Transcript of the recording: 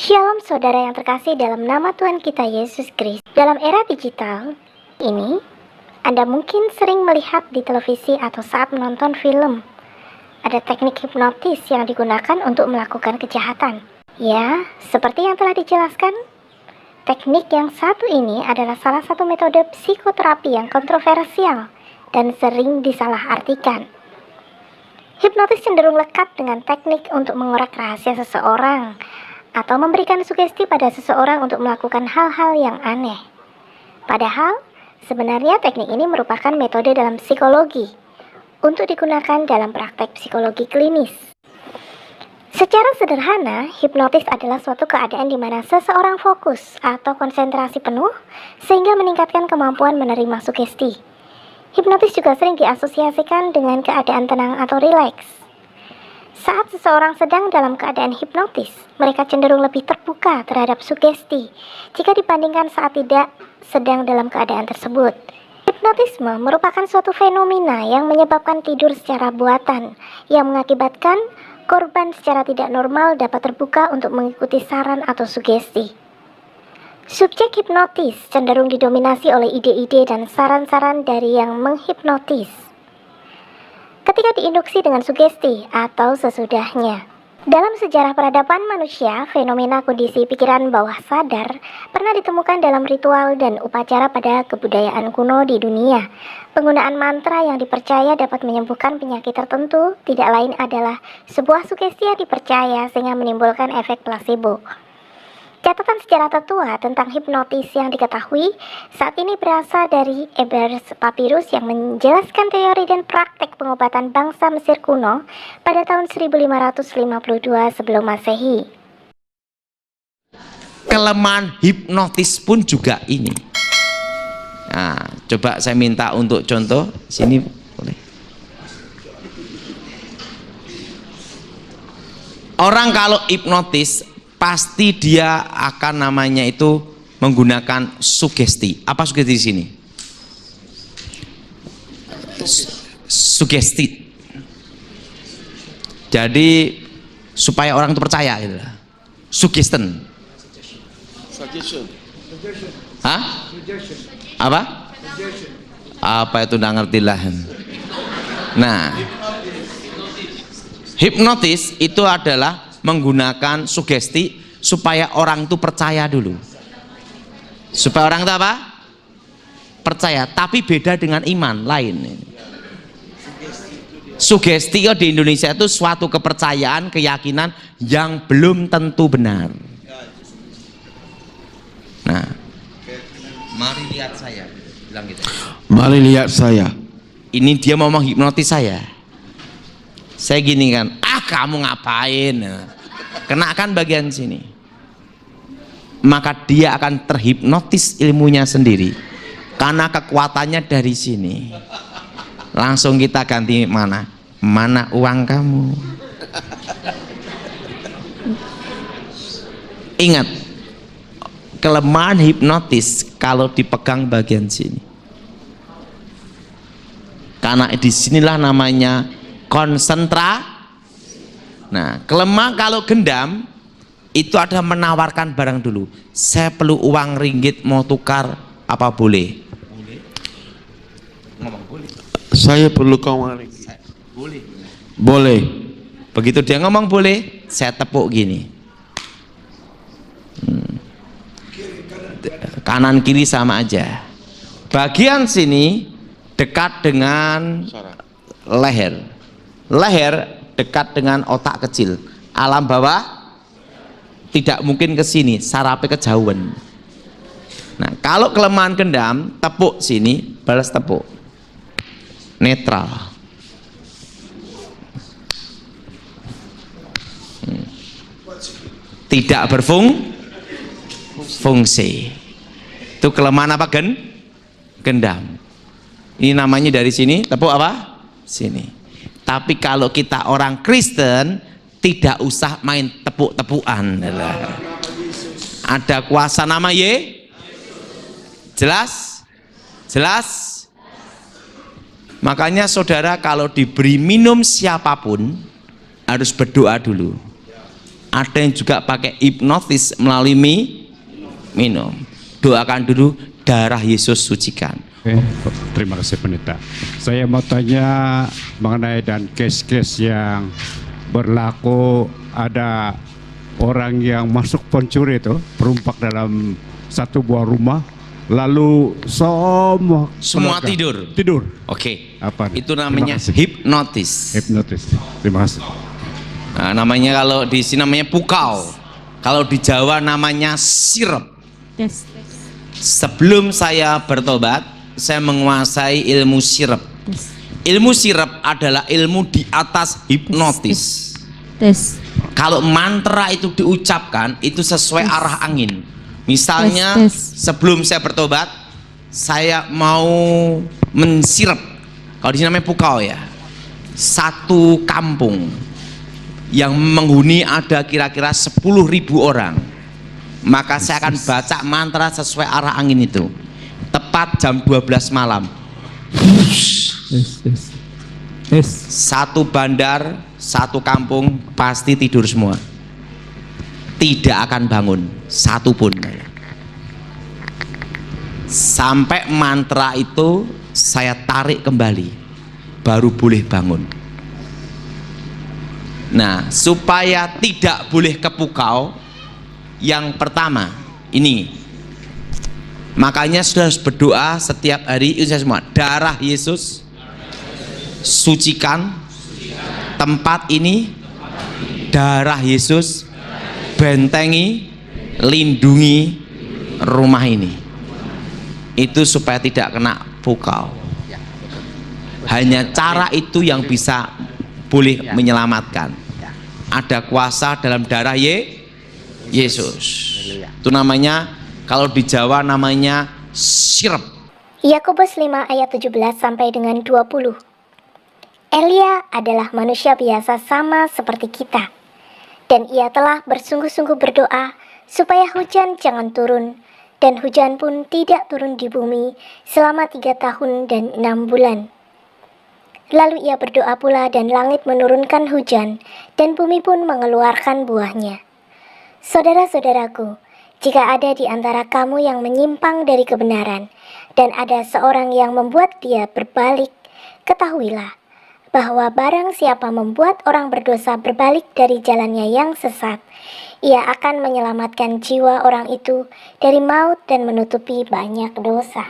Shalom saudara yang terkasih dalam nama Tuhan kita Yesus Kristus. Dalam era digital ini, Anda mungkin sering melihat di televisi atau saat menonton film. Ada teknik hipnotis yang digunakan untuk melakukan kejahatan. Ya, seperti yang telah dijelaskan, teknik yang satu ini adalah salah satu metode psikoterapi yang kontroversial dan sering disalahartikan. Hipnotis cenderung lekat dengan teknik untuk mengorek rahasia seseorang atau memberikan sugesti pada seseorang untuk melakukan hal-hal yang aneh. Padahal, sebenarnya teknik ini merupakan metode dalam psikologi untuk digunakan dalam praktek psikologi klinis. Secara sederhana, hipnotis adalah suatu keadaan di mana seseorang fokus atau konsentrasi penuh sehingga meningkatkan kemampuan menerima sugesti. Hipnotis juga sering diasosiasikan dengan keadaan tenang atau rileks. Saat seseorang sedang dalam keadaan hipnotis, mereka cenderung lebih terbuka terhadap sugesti jika dibandingkan saat tidak sedang dalam keadaan tersebut. Hipnotisme merupakan suatu fenomena yang menyebabkan tidur secara buatan, yang mengakibatkan korban secara tidak normal dapat terbuka untuk mengikuti saran atau sugesti. Subjek hipnotis cenderung didominasi oleh ide-ide dan saran-saran dari yang menghipnotis ketika diinduksi dengan sugesti atau sesudahnya. Dalam sejarah peradaban manusia, fenomena kondisi pikiran bawah sadar pernah ditemukan dalam ritual dan upacara pada kebudayaan kuno di dunia. Penggunaan mantra yang dipercaya dapat menyembuhkan penyakit tertentu tidak lain adalah sebuah sugesti yang dipercaya sehingga menimbulkan efek placebo. Catatan sejarah tertua tentang hipnotis yang diketahui saat ini berasal dari Ebers Papyrus yang menjelaskan teori dan praktek pengobatan bangsa Mesir kuno pada tahun 1552 sebelum Masehi. Kelemahan hipnotis pun juga ini. Nah, coba saya minta untuk contoh sini boleh. Orang kalau hipnotis pasti dia akan namanya itu menggunakan sugesti. Apa sugesti di sini? Sugesti. Jadi supaya orang itu percaya gitu. Suggestion. Hah? Apa? Apa itu nggak ngerti lah. Nah, hipnotis itu adalah menggunakan sugesti supaya orang itu percaya dulu. Supaya orang itu apa? Percaya, tapi beda dengan iman lain. Sugesti di Indonesia itu suatu kepercayaan, keyakinan yang belum tentu benar. Nah, mari lihat saya, bilang gitu. Mari lihat saya. Ini dia mau menghipnotis saya. Saya gini kan, kamu ngapain? Kenakan bagian sini. Maka dia akan terhipnotis ilmunya sendiri. Karena kekuatannya dari sini. Langsung kita ganti mana? Mana uang kamu? Ingat, kelemahan hipnotis kalau dipegang bagian sini. Karena disinilah namanya konsentrasi. Nah, kelemahan kalau gendam itu ada menawarkan barang dulu. Saya perlu uang ringgit, mau tukar, apa boleh? Boleh. Ngomong boleh. Saya perlu uang ringgit. Boleh. Boleh. Begitu dia ngomong boleh, saya tepuk gini. Kanan kiri sama aja. Bagian sini dekat dengan leher. Leher dekat dengan otak kecil. Alam bawah tidak mungkin ke sini, sarafnya kejauhan. Nah, kalau kelemahan gendam, tepuk sini, balas tepuk. Netral. Tidak berfungsi. Itu kelemahan apa gendam. Ini namanya dari sini, tepuk apa? Sini. Tapi kalau kita orang Kristen tidak usah main tepuk-tepukan. Ada kuasa nama Jelas? Jelas? Makanya saudara kalau diberi minum siapapun harus berdoa dulu. ada yang juga pakai hipnotis melalui minum. Doakan dulu, darah Yesus sucikan. Oke, terima kasih pendeta. Saya mau tanya mengenai dan case-case yang berlaku, ada orang yang masuk pencuri itu perompak dalam satu buah rumah, lalu semua keluarga tidur. Oke. Apa? Itu namanya Terima kasih. hipnotis. Hipnotis. Terima kasih. Nah, namanya kalau di sini namanya pukau. Kalau di Jawa namanya sirep. Tes. Sebelum saya bertobat, saya menguasai ilmu sirep. Ilmu sirep adalah ilmu di atas hipnotis. Tes. Kalau mantra itu diucapkan, itu sesuai arah angin. Misalnya, Tes. sebelum saya bertobat, saya mau mensirep. Kalau di sini namanya pukau ya. Satu kampung yang menghuni ada kira-kira 10.000 orang. Maka saya akan baca mantra sesuai arah angin itu. Tepat jam 12 malam. Satu bandar, satu kampung pasti tidur semua. Tidak akan bangun satu pun. Sampai mantra itu saya tarik kembali, baru boleh bangun. Nah, supaya tidak boleh kepukau, yang pertama ini, makanya sudah harus berdoa setiap hari. Itu semua, darah Yesus sucikan tempat ini, darah Yesus bentengi, lindungi rumah ini. Itu supaya tidak kena pukau. Hanya cara itu yang bisa boleh menyelamatkan. Ada kuasa dalam darah Yesus. Itu namanya, kalau di Jawa namanya sirep. Yakobus 5 ayat 17 sampai dengan 20. Elia adalah manusia biasa sama seperti kita, dan ia telah bersungguh-sungguh berdoa supaya hujan jangan turun, dan hujan pun tidak turun di bumi selama 3 tahun dan 6 bulan. Lalu ia berdoa pula, dan langit menurunkan hujan, dan bumi pun mengeluarkan buahnya. Saudara-saudaraku, jika ada di antara kamu yang menyimpang dari kebenaran, dan ada seorang yang membuat dia berbalik, ketahuilah bahwa barang siapa membuat orang berdosa berbalik dari jalannya yang sesat, ia akan menyelamatkan jiwa orang itu dari maut dan menutupi banyak dosa.